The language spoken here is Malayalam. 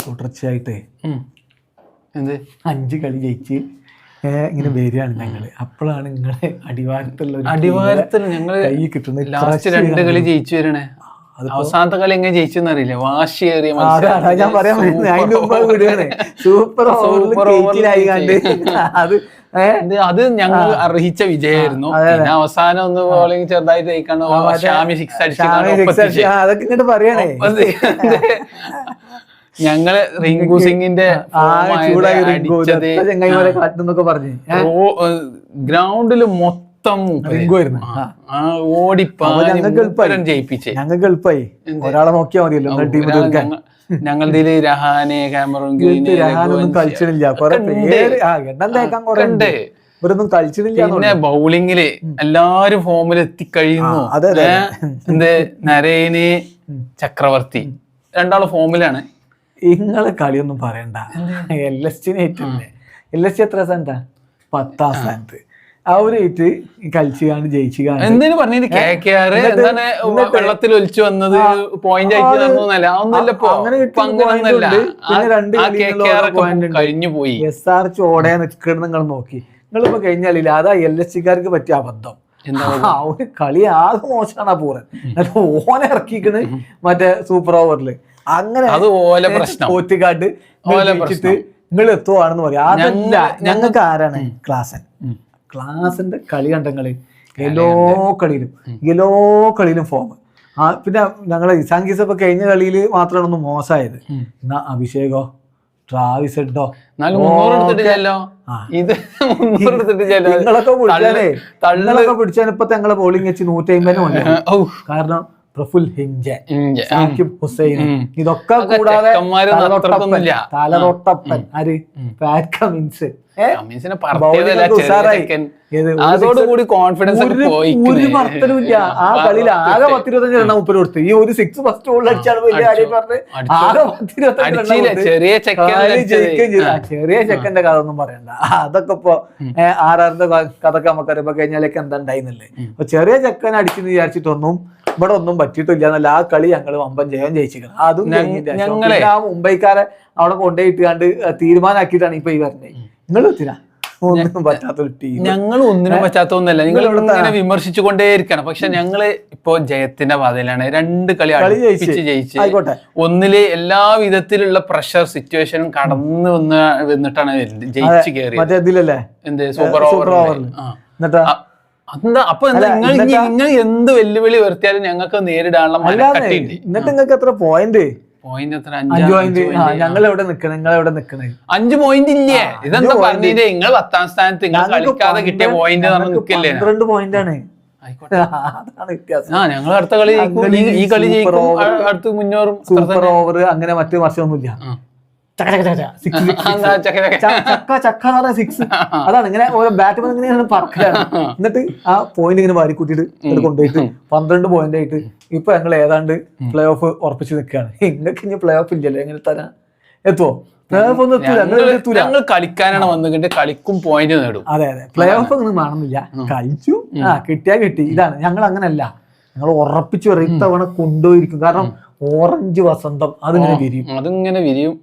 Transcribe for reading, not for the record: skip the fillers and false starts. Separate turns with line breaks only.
തുടർച്ചയായിട്ട്
എന്ത്
5 കളി ജയിച്ച് ഇങ്ങനെ വരികയാണ് ഞങ്ങള്. അപ്പോഴാണ് നിങ്ങളെ
അടിവാരത്തിൽ ഞങ്ങള്
കൈ കിട്ടുന്നത്.
ലാസ്റ്റ് 2 കളി ജയിച്ചു വരണേ. അവസാനത്തെ കളി എങ്ങനെ ജയിച്ചെന്ന് അറിയില്ല. വാശിയേറിയ
ഞാൻ പറയാൻ അതിന്റെ മുമ്പ് വിടുകയാണ്. സൂപ്പർ
അത് ഞങ്ങൾ അർഹിച്ച വിജയമായിരുന്നു. പിന്നെ അവസാനം ഒന്ന് ബോളിംഗ് ചെറുതായിട്ട് ജയിക്കാണ്ട് ഷാമി 6 അടിച്ചു.
അതൊക്കെ ഇങ്ങോട്ട് പറയണേ.
ഞങ്ങള് റിങ്കു സിംഗിന്റെ ഗ്രൗണ്ടില് മൊത്തം ജയിപ്പിച്ചേ.
ഞങ്ങൾക്ക് എളുപ്പമായി, ഒരാളെ നോക്കിയാൽ മതിയല്ലോ.
ഞങ്ങളുടെ രഹാനെ, കാമറൂൺ
രഹാനൊന്നും കളിച്ചിട്ടില്ല, ഇവരൊന്നും കളിച്ചിട്ടില്ല.
പിന്നെ ബൗളിങ്ങില് എല്ലാരും ഫോമിൽ എത്തിക്കഴിയുന്നു. എന്ത് നരേന്, ചക്രവർത്തി രണ്ടാളും ഫോമിലാണ്.
ഇങ്ങളെ കളിയൊന്നും പറയണ്ട. LSG എത്ര സ്ഥാനത്താ? 10ാം സ്ഥാനത്ത്. അവരായിട്ട് കളിച്ചു കാണി ജയിച്ചു കാണി.
എന്തിനു പറഞ്ഞത് KKR എന്താണ് വെള്ളത്തിൽ ഒലിച്ചു വന്നത്, പോയിന്റ് ആയിട്ട് കഴിഞ്ഞു പോയി.
SR ചോടയാ നിൽക്കണം. നിങ്ങൾ നോക്കി, നിങ്ങളിപ്പോ കഴിഞ്ഞാലില്ല. അതാ LSGക്കാർക്ക് പറ്റിയ അബദ്ധം. ഒരു കളി ആകെ മോശമാണ് പൂരൻ. ഓനെ ഇറക്കിക്കണ് മറ്റേ സൂപ്പർ ഓവറില്. അങ്ങനെ തോറ്റുകാട്ട് നിങ്ങൾ എത്തുവാണെന്ന് പറയാം. അതല്ല, ഞങ്ങൾക്ക് ആരാണ് ക്ലാസിന്റെ കളി കണ്ടങ്ങള് എല്ലാ കളിയിലും ഫോം. പിന്നെ ഞങ്ങളെ ഇസാങ്കീസ് ഇപ്പൊ കഴിഞ്ഞ കളിയിൽ മാത്രമാണ് ഒന്ന് മോശമായത്. എന്നാ അഭിഷേകോ ട്രാവിസ് ഹെഡോ നിങ്ങളൊക്കെ പിടിച്ചാൽ ഇപ്പത്തെ ഞങ്ങളെ ബോളിംഗ് വെച്ച് 150 കാരണം പ്രഫുൽ ഹിഞ്ചൻ, സാക്കിബ് ഹുസൈൻ, ഇതൊക്കെ കൂടാതെ തലതൊട്ടപ്പൻ ആര് പാറ്റ് കമിൻസ്.
അതോടുകൂടി കോൺഫിഡൻസ്
ഒരു വർത്തനുമില്ല. ആ കളിയിൽ ആകെ 10-25 റണ്ണ മുപ്പര് കൊടുത്ത്. ഈ ഒരു 6 ഫസ്റ്റ് ബോളിൽ അടിച്ചാണ് വലിയ കാര്യം പറഞ്ഞ് ആകെ 10-25 ചെറിയ ചെക്കന്റെ കഥ ഒന്നും പറയണ്ട. അതൊക്കെ ഇപ്പൊ ആറാറിന്റെ കഥക്ക് നമുക്കറിയാം. ഇപ്പൊ കഴിഞ്ഞാലൊക്കെ എന്താ ഉണ്ടായിന്നല്ലേ. അപ്പൊ ചെറിയ ചെക്കനെ അടിച്ചെന്ന് വിചാരിച്ചിട്ടൊന്നും ഇവിടെ ഒന്നും പറ്റിയിട്ടില്ല എന്നല്ല. ആ കളി ഞങ്ങള് വമ്പൻ ജയം ജയിച്ചിരിക്കണം. അതും ആ മുംബൈക്കാരെ അവിടെ കൊണ്ടുപോയിട്ട് കണ്ട് തീരുമാനമാക്കിയിട്ടാണ് ഇപ്പൊ ഈ വരുന്നത്. നിങ്ങൾ ഒത്തിനാ ഒന്നും പറ്റാത്തൊരു ടീം.
ഞങ്ങൾ ഒന്നിനും പറ്റാത്തൊന്നല്ല. നിങ്ങൾ ഇങ്ങനെ വിമർശിച്ചുകൊണ്ടേയിരിക്കണം. പക്ഷെ ഞങ്ങള് ഇപ്പൊ ജയത്തിന്റെ പാതയിലാണ്. 2 കളി ജയിച്ച് ഒന്നില് എല്ലാ വിധത്തിലുള്ള പ്രഷർ സിറ്റുവേഷനും കടന്നു വന്നിട്ടാണ് ജയിച്ചു കയറിയത്. എന്ത് സൂപ്പർ ഓവറിൽ. അപ്പൊ നിങ്ങൾ എന്ത് വെല്ലുവിളി ഉയർത്തിയാലും ഞങ്ങൾക്ക് നേരിടാനുള്ള മനക്കട്ടിയുണ്ട്.
എന്നിട്ട് നിങ്ങൾക്ക് എത്ര പോയിന്റ്? ഞങ്ങൾ എവിടെ നിക്കണേ? നിങ്ങൾ എവിടെ നിക്കണേ?
5 പോയിന്റ് ഇല്ലേ? ഇതെന്താ പറഞ്ഞില്ലേ? നിങ്ങൾ 10ാം സ്ഥാനത്ത് നിങ്ങൾ കളിക്കാതെ കിട്ടിയ പോയിന്റ്
12 പോയിന്റ് ആണ്. അതാണ് വ്യത്യാസം.
ഞങ്ങൾ അടുത്ത കളി ഈ കളി അടുത്ത് മുന്നോറും
സൂപ്പർ ഓവർ അങ്ങനെ മറ്റു വർഷമൊന്നുമില്ല. അതാണ് ഇങ്ങനെ ഓരോ ബാറ്റ്മാൻ ഇങ്ങനെ പറക്കലാണ്. എന്നിട്ട് ആ പോയിന്റ് ഇങ്ങനെ വാരിക്കൂട്ടിട്ട് കൊണ്ടുപോയിട്ട് 12 പോയിന്റ് ആയിട്ട് ഇപ്പൊ ഞങ്ങൾ ഏതാണ്ട് പ്ലേ ഓഫ് ഉറപ്പിച്ച് നിൽക്കുകയാണ്. നിങ്ങൾക്ക് ഇനി പ്ലേ ഓഫ് ഇല്ലല്ലോ, എങ്ങനെ തരാൻ എത്തുവോ? പ്ലേ ഓഫ് ഒന്നും
ഞങ്ങൾ കളിക്കാനാണ് വന്നിട്ട് കളിക്കും, പോയിന്റ് നേടും.
അതെ പ്ലേ ഓഫ് ഒന്നും കാണുന്നില്ല. കളിച്ചു, കിട്ടിയാ കിട്ടി. ഇതാണ് ഞങ്ങൾ അങ്ങനല്ല. ഞങ്ങൾ ഉറപ്പിച്ചു പറയും ഇത്തവണ കൊണ്ടുപോയിരിക്കും. കാരണം ഓറഞ്ച് വസന്തം അതിങ്ങനെ വിരിയും.